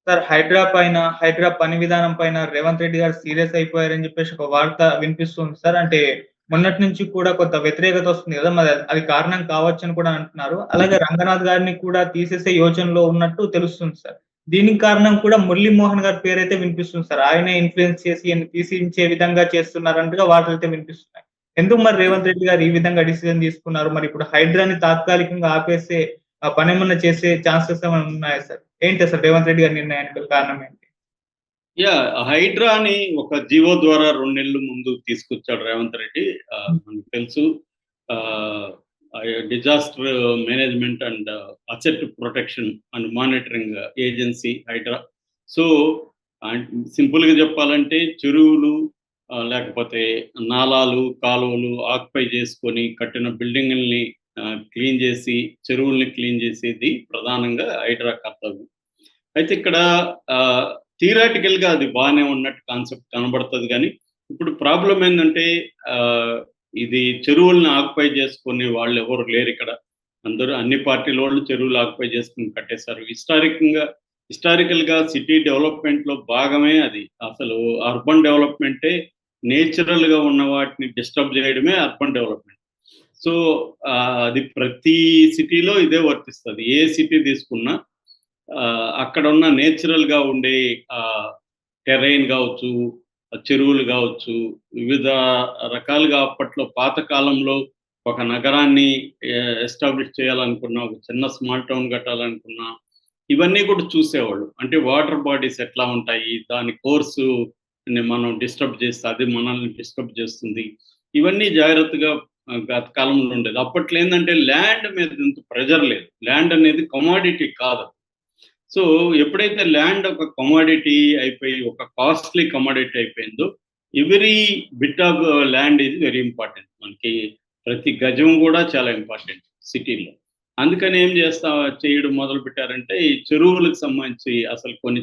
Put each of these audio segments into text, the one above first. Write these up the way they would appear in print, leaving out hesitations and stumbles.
Sir Hydraa పని విధానం పైన రేవంత్ రెడ్డి గారు సీరియస్ అయిపోయారని చెప్పేసి ఒక వార్త వినిపిస్తుంది సార్. అంటే మొన్నటి నుంచి కూడా కొంత వ్యతిరేకత వస్తుంది గదా! మరి అది కారణం కావచ్చని కూడా అంటున్నారు. అలాగే రంగనాథ్ గారిని కూడా తీసేసే యోచనలో ఉన్నట్టు తెలుస్తుంది సార్. దీనికి కారణం కూడా మురళీమోహన్ గారి పేరైతే వినిపిస్తుంది సార్. ఆయనే ఇన్‌ఫ్లుయెన్స్ చేసి ఈయన్ని తీసించే విధంగా చేస్తున్నారన్నట్టుగా వార్తలైతే వినిపిస్తున్నాయి. ఎందుకు మరి రేవంత్ రెడ్డి గారు ఈ విధంగా డిసిజన్ తీసుకున్నారు? మరి ఇప్పుడు హైడ్రాని తాత్కాలికంగా ఆపేసే పనేమన్నా చేసే ఛాన్సెస్ ఏమైనా ఉన్నాయా సార్? ఏంటి అసలు రేవంత్ రెడ్డి గారి నిర్ణయానికి గల కారణం ఏంటి? హైడ్రాని ఒక జీవో ద్వారా 2 నెలలు ముందు తీసుకొచ్చాడు రేవంత్ రెడ్డి. హ్మ్. మనకు తెలుసు. Ah, disaster management and asset protection and monitoring agency Hydraa. So, సింపుల్‌గా చెప్పాలంటే చెరువులు, లేకపోతే నాలాలు, కాలువలు ఆక్యుపై చేసుకొని కట్టిన బిల్డింగుల్ని క్లీన్ చేసి, చెరువుల్ని క్లీన్ చేసేది ప్రధానంగా హైడ్రా కర్తవ్యం. అయితే ఇక్కడ ఆహ్, థియరాటికల్‌గా అది బానే ఉన్నట్టు కాన్సెప్ట్ కనబడతది గానీ, ఇప్పుడు ప్రాబ్లమ్ ఏందంటే ఆహ్, ఇది చెరువుల్ని ఆక్యుపై చేసుకునే వాళ్ళెవరు లేరిక్కడ. అందరూ అన్ని పార్టీలోళ్ళు చెరువులు ఆక్యుపై చేసుకొని కట్టేశారు. హిస్టారికల్‌గా సిటీ డెవలప్‌మెంట్‌లో భాగమే అది. అసలు అర్బన్ డెవలప్‌మెంటే నేచురల్‌గా ఉన్న వాటిని డిస్టర్బ్ చేయడమే అర్బన్ డెవలప్‌మెంట్. సో, అది ప్రతి సిటీలో ఇదే వర్తిస్తది. ఏ సిటీ తీసుకున్నా అక్కడున్న నేచురల్‌గా ఉండే టెర్రెయిన్ గావచ్చు, చెరువులు గావచ్చు, వివిధ రకాలుగా అప్పట్లో పాత కాలంలో ఒక నగరాన్ని ఎస్టాబ్లిష్ చేయాలనుకున్నా, ఒక చిన్న స్మాల్ టౌన్ కట్టాలనుకున్నా, ఇవన్నీ కూడా చూసేవాళ్ళు. అంటే వాటర్ బాడీస్ ఎట్లా ఉంటాయి, దాని కోర్సుని మనం డిస్టర్బ్ చేస్తే అది మనల్ని డిస్టర్బ్ చేస్తుంది. ఇవన్నీ జాగ్రత్తగా గత కాలంలో ఉండేది. అప్పట్లో ఏందంటే ల్యాండ్ మీద ఇంత ప్రెషర్ లేదు. ల్యాండ్ అనేది కమోడిటీ కాదు. సో, ఎప్పుడైతే ల్యాండ్ ఒక కమోడిటీ అయిపోయి, ఒక కాస్ట్‌లీ కమోడిటీ అయిపోయిందో, every bit of land is very important. మనకి ప్రతి గజం గూడా చాలా ఇంపార్టెంట్ సిటీలో. అందుకని ఏం చేయడం మొదలుపెట్టారంటే, ఈ చెరువులకు సంబంధించి అసలు కొన్ని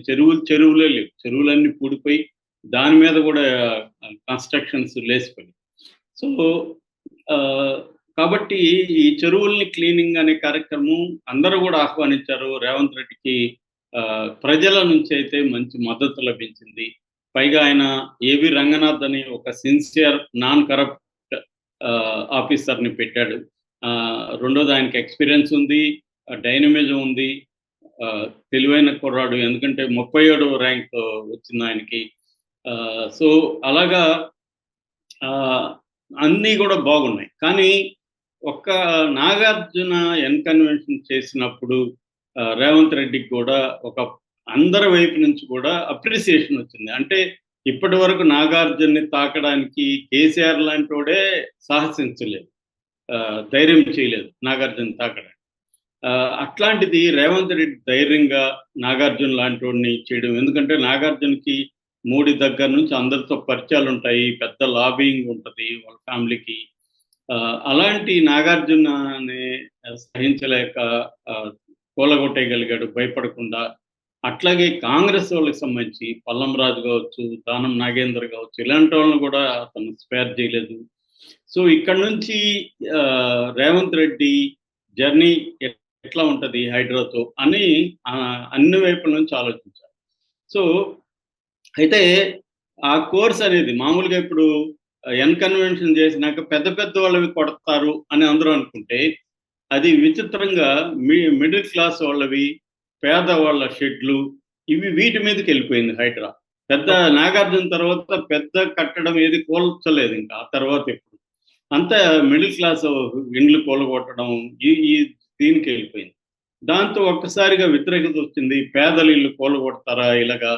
చెరువులే లేవు. చెరువులన్నీ పూడిపోయి, దాని మీద గూడా కన్‌స్ట్రక్షన్స్ లేసిపోయినాయి. సో, ఆహ్, కాబట్టి ఈ చెరువుల్ని క్లీనింగ్ అనే కార్యక్రమం అందరూ గూడా ఆహ్వానించారు. రేవంత్ రెడ్డికి ప్రజల నుంచి అయితే మంచి మద్దతు లభించింది. పైగా ఆయన ఏవి రంగనాథ్ అని ఒక సిన్సియర్ నాన్ కరప్ట్ ఆఫీసర్‌ని పెట్టాడు. రెండోది ఆయనకి ఎక్స్‌పీరియన్స్ ఉంది. డైనమిజం ఉంది. తెలివైన కుర్రాడు. ఎందుకంటే 37వ ర్యాంక్ వచ్చింది ఆయనకి. సో, అలాగా ఆహ్, అన్నీ గూడా బాగున్నాయి. కానీ ఒక్క నాగార్జున కన్వెన్షన్ చేసినప్పుడు రేవంత్ రెడ్డికి కూడా ఒక అందరి వైపు నుంచి కూడా అప్రిసియేషన్ వచ్చింది. అంటే ఇప్పటివరకు నాగార్జునని తాకడానికి కేసీఆర్ లాంటోడే సాహసించలేదు. ధైర్యం చేయలేదు నాగార్జున తాకడానికి. అట్లాంటిది రేవంత్ రెడ్డి ధైర్యంగా నాగార్జున లాంటోడిని చేయడం. ఎందుకంటే నాగార్జునకి మోడీ దగ్గర నుంచి అందరితో పరిచయాలుంటాయి. పెద్ద లాబియింగ్ ఉంటది వాళ్ళ ఫ్యామిలీకి. అలాంటి నాగార్జునని సహించలేక కూలగొట్టేయగలిగాడు భయపడకుండా. అట్లాగే కాంగ్రెస్ వాళ్ళకి సంబంధించి పల్లం రాజు కావచ్చు, దానం నాగేందర్ కావచ్చు, ఇలాంటి వాళ్ళని కూడా అతను స్పేర్ చేయలేదు. సో, ఇక్కడ నుంచి రేవంత్ రెడ్డి జర్నీ ఎట్లా ఉంటది హైడ్రాతో అని అన్ని వైపుల నుంచి ఆలోచించారు. సో, అయితే ఆ కోర్స్ అనేది మామూలుగా ఇప్పుడు కన్వెన్షన్ చేసినాక పెద్ద పెద్ద వాళ్ళవి కొడతారు అని అందరూ అనుకుంటే, అది విచిత్రంగా మిడిల్ క్లాస్ వాళ్ళవి, పేదవాళ్ళ షెడ్లు వీటి మీదకెళ్ళిపోయింది హైడ్రా. పెద్ద నాగార్జున తర్వాత పెద్ద కట్టడం ఏది కూల్చలేదు ఇంకా ఆ తర్వాత ఎప్పుడు. అంతా మిడిల్ క్లాస్ ఇండ్లు కూలగొట్టడం ఈ దీనికెళ్ళిపోయింది. దాంతో ఒక్కసారిగా వ్యతిరేకత వచ్చింది. పేదల ఇల్లు కూలగొడతారా ఇలాగా?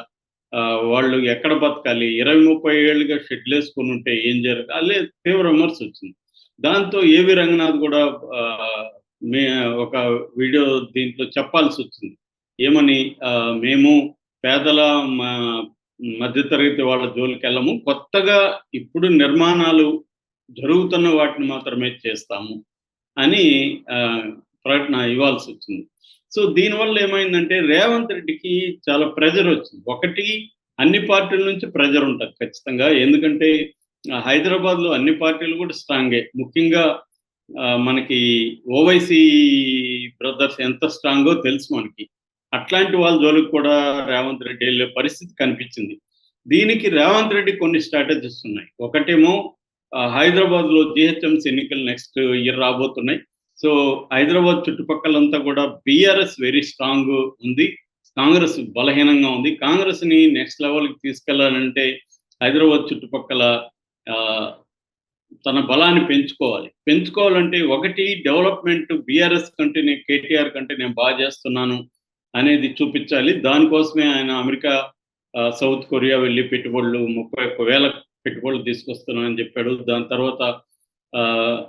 వాళ్ళు ఎక్కడ బతకాలి? 20, 30 ఏళ్లుగా షెడ్‌లేసుకొనుంటే ఏం అలే తీవ్ర విమర్శ వచ్చింది. దాంతో ఏవి రంగనాథ్ కూడా ఆహ్, మే ఒక వీడియో దీంట్లో చెప్పాల్సొచ్చింది. ఏమని మేము పేదల మ మధ్య తరగతి వాళ్ళ జోలికెళ్ళము. కొత్తగా ఇప్పుడు నిర్మాణాలు జరుగుతున్న వాటిని మాత్రమే చేస్తాము అని ప్రకటన ఇవ్వాల్సొచ్చింది. సో, దీనివల్ల ఏమైందంటే రేవంత్ రెడ్డికి చాలా ప్రెషరొచ్చింది. ఒకటి అన్ని పార్టీల నుంచి ప్రెషరుంటది ఖచ్చితంగా. ఎందుకంటే హైదరాబాద్‌లో అన్ని పార్టీలు కూడా స్ట్రాంగే. ముఖ్యంగా మనకి ఓవైసీ బ్రదర్స్ ఎంత స్ట్రాంగో తెలుసు మనకి. అట్లాంటి వాళ్ళ జోలికి కూడా రేవంత్ రెడ్డి వెళ్ళే పరిస్థితి కనిపించింది. దీనికి రేవంత్ రెడ్డి కొన్ని స్ట్రాటజీస్ ఉన్నాయి. ఒకటేమో హైదరాబాద్లో జిహెచ్ఎంసీ ఎన్నికలు నెక్స్ట్ ఇయర్ రాబోతున్నాయి. సో హైదరాబాద్ చుట్టుపక్కలంతా కూడా బీఆర్ఎస్ వెరీ స్ట్రాంగ్ ఉంది, కాంగ్రెస్ బలహీనంగా ఉంది. కాంగ్రెస్ని నెక్స్ట్ లెవెల్కి తీసుకెళ్లాలంటే హైదరాబాద్ చుట్టుపక్కల తన బలాన్ని పెంచుకోవాలంటే ఒకటి డెవలప్మెంట్ బీఆర్ఎస్ కంటే నేను కేటీఆర్ కంటే నేను బాగా చేస్తున్నాను అనేది చూపించాలి. దానికోసమే ఆయన అమెరికా సౌత్ కొరియా వెళ్ళి పెట్టుబడులు 31,000 పెట్టుబడులు తీసుకొస్తున్నానని చెప్పాడు. దాని తర్వాత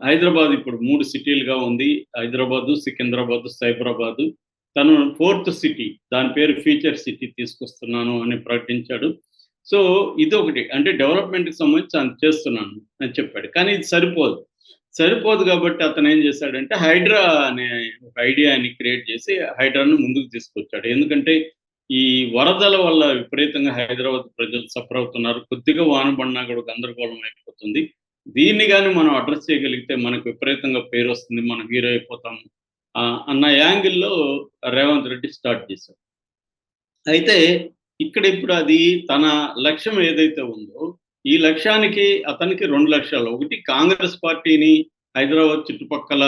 హైదరాబాద్ ఇప్పుడు 3 సిటీలుగా ఉంది, హైదరాబాదు, సికింద్రాబాదు, సైబరాబాదు. తను 4th సిటీ, దాని పేరు ఫ్యూచర్ సిటీ తీసుకొస్తున్నాను అని ప్రకటించాడు. సో ఇదొకటి, అంటే డెవలప్మెంట్కి సంబంధించి ఆయన చేస్తున్నాను అని చెప్పాడు. కానీ ఇది సరిపోదు కాబట్టి అతను ఏం చేశాడంటే హైడ్రా అనే ఒక ఐడియాని క్రియేట్ చేసి హైడ్రాను ముందుకు తీసుకొచ్చాడు. ఎందుకంటే ఈ వరదల వల్ల విపరీతంగా హైదరాబాద్ ప్రజలు సఫర్ అవుతున్నారు, కొద్దిగా వాన పడినా కూడా గందరగోళం అయిపోతుంది. దీన్ని కానీ మనం అడ్రస్ చేయగలిగితే మనకు విపరీతంగా పేరు వస్తుంది, మనం హీరో అయిపోతాము అన్న యాంగిల్లో రేవంత్ రెడ్డి స్టార్ట్ చేశారు. అయితే ఇప్పుడు అది తన లక్ష్యం ఏదైతే ఉందో ఈ లక్ష్యానికి అతనికి 2 లక్ష్యాలు. ఒకటి కాంగ్రెస్ పార్టీని హైదరాబాద్ చుట్టుపక్కల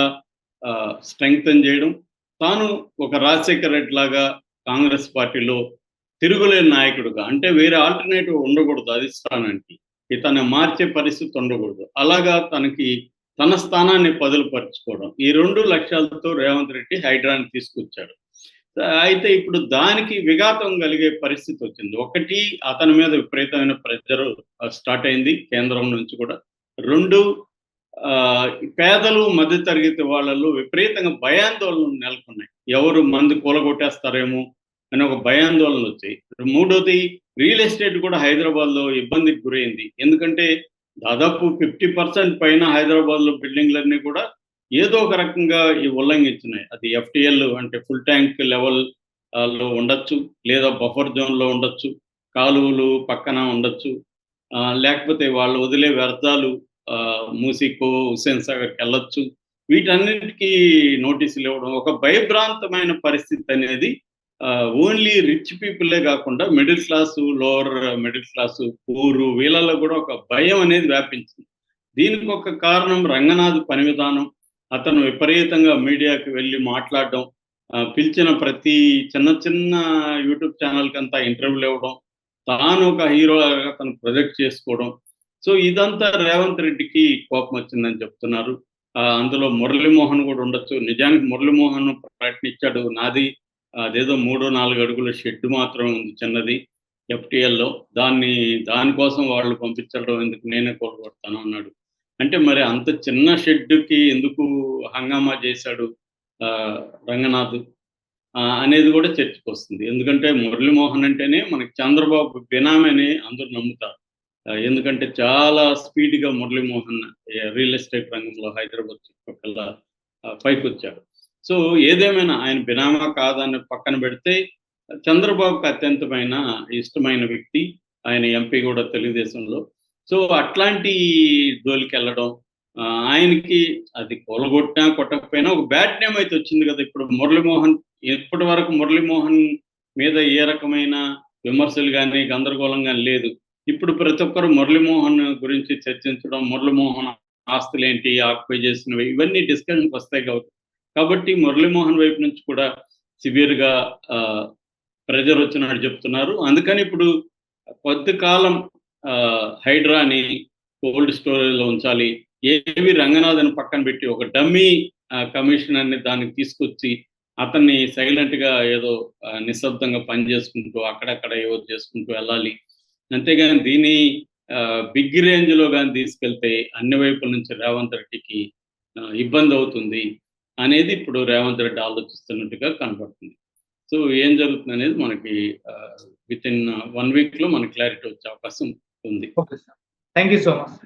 స్ట్రెంగ్తన్ చేయడం, తాను ఒక రాజశేఖర్ రెడ్డి లాగా కాంగ్రెస్ పార్టీలో తిరుగులేని నాయకుడుగా, అంటే వేరే ఆల్టర్నేటివ్ ఉండకూడదు అధిష్టానానికి, ఇతను మార్చే పరిస్థితి ఉండకూడదు, అలాగా తన స్థానాన్ని పదులుపరుచుకోవడం. ఈ 2 లక్ష్యాలతో రేవంత్ రెడ్డి హైడ్రాని తీసుకొచ్చాడు. అయితే ఇప్పుడు దానికి విఘాతం కలిగే పరిస్థితి వచ్చింది. ఒకటి, అతని మీద విపరీతమైన ప్రెషర్ స్టార్ట్ అయింది కేంద్రం నుంచి కూడా. 2, పేదలు మధ్యతరగతి వాళ్ళలో విపరీతంగా భయాందోళనలు నెలకొన్నాయి. ఎవరు మంది కూలగొట్టేస్తారేమో అని ఒక భయాందోళనలు వచ్చాయి. 3వది, రియల్ ఎస్టేట్ కూడా హైదరాబాద్లో ఇబ్బందికి గురైంది. ఎందుకంటే దాదాపు 50% పైన హైదరాబాద్లో బిల్డింగ్లన్నీ కూడా ఏదో ఒక రకంగా ఉల్లంఘించినాయి. అది FTL అంటే ఫుల్ ట్యాంక్ లెవెల్ లో ఉండొచ్చు, లేదా బఫర్ జోన్లో ఉండొచ్చు, కాలువలు పక్కన ఉండొచ్చు, లేకపోతే వాళ్ళు వదిలే వ్యర్థాలు మూసీకో హుస్సేన్ సాగర్కి వెళ్ళొచ్చు. వీటన్నిటికీ నోటీసులు ఇవ్వడం, ఒక భయభ్రాంతమైన పరిస్థితి అనేది ఓన్లీ రిచ్ పీపులే కాకుండా middle class, lower middle class, poor వీళ్ళలో కూడా ఒక భయం అనేది వ్యాపించింది. దీనికి ఒక కారణం రంగనాథ్ పని విధానం. అతను విపరీతంగా మీడియాకి వెళ్ళి మాట్లాడడం, పిలిచిన ప్రతి చిన్న యూట్యూబ్ ఛానల్కి అంతా ఇంటర్వ్యూలు ఇవ్వడం, తాను ఒక హీరోగా తను ప్రొజెక్ట్ చేసుకోవడం. సో ఇదంతా రేవంత్ రెడ్డికి కోపం వచ్చిందని చెప్తున్నారు. అందులో మురళీమోహన్ కూడా ఉండొచ్చు. నిజానికి మురళీమోహన్ ప్రకటించాడు, నాది అదేదో 3-4 అడుగుల షెడ్ మాత్రమే ఉంది చిన్నది FTLలో, దానికోసం వాళ్ళు పంపించడం ఎందుకు, నేనే కూలగొడతాను అన్నాడు. అంటే మరి అంత చిన్న షెడ్కి ఎందుకు హంగామా చేశాడు రంగనాథ్ అనేది కూడా చర్చకు వస్తుంది. ఎందుకంటే మురళీమోహన్ అంటేనే మనకి చంద్రబాబు బినామీ అందరూ నమ్ముతారు. ఎందుకంటే చాలా స్పీడ్గా మురళీమోహన్ రియల్ ఎస్టేట్ రంగంలో హైదరాబాద్ చుట్టుపక్కల పైకి వచ్చాడు. సో ఏదేమైనా ఆయన బినామా కాదని పక్కన పెడితే చంద్రబాబుకి అత్యంతమైన ఇష్టమైన వ్యక్తి, ఆయన ఎంపీ కూడా తెలుగుదేశంలో. సో అట్లాంటి జోలికి వెళ్ళడం, ఆయనకి అది కూలగొట్టినా కొట్టకపోయినా ఒక బ్యాడ్ నేమ్ అయితే వచ్చింది కదా. ఇప్పుడు మురళీమోహన్, ఇప్పటి వరకు మురళీమోహన్ మీద ఏ రకమైన విమర్శలు కానీ గందరగోళం కానీ లేదు. ఇప్పుడు ప్రతి ఒక్కరు మురళీమోహన్ గురించి చర్చించడం, మురళీమోహన్ ఆస్తులు ఏంటి, ఆక్యుపై చేసినవి, ఇవన్నీ డిస్కషన్కి వస్తాయి కాబట్టి మురళీమోహన్ వైపు నుంచి కూడా సివియర్గా ప్రెజర్ వచ్చినట్టు చెప్తున్నారు. అందుకని ఇప్పుడు కొద్ది కాలం హైడ్రాని కోల్డ్ స్టోరేజ్లో ఉంచాలి, ఏవి రంగనాథన్ పక్కన పెట్టి ఒక డమ్మీ కమిషనర్ని దానికి తీసుకొచ్చి అతన్ని సైలెంట్గా ఏదో నిశ్శబ్దంగా పనిచేసుకుంటూ అక్కడక్కడ ఏవో చేసుకుంటూ వెళ్ళాలి. అంతేగాని దీన్ని బిగ్ రేంజ్లో కానీ తీసుకెళ్తే అన్ని వైపుల నుంచి రేవంత్ రెడ్డికి ఇబ్బంది అవుతుంది అనేది ఇప్పుడు రేవంత్ రెడ్డి ఆలోచిస్తున్నట్టుగా కనపడుతుంది. సో ఏం జరుగుతుంది అనేది మనకి విత్ ఇన్ 1 వీక్లో మనకి క్లారిటీ వచ్చే అవకాశం ఉంది. Okay sir, thank you so much.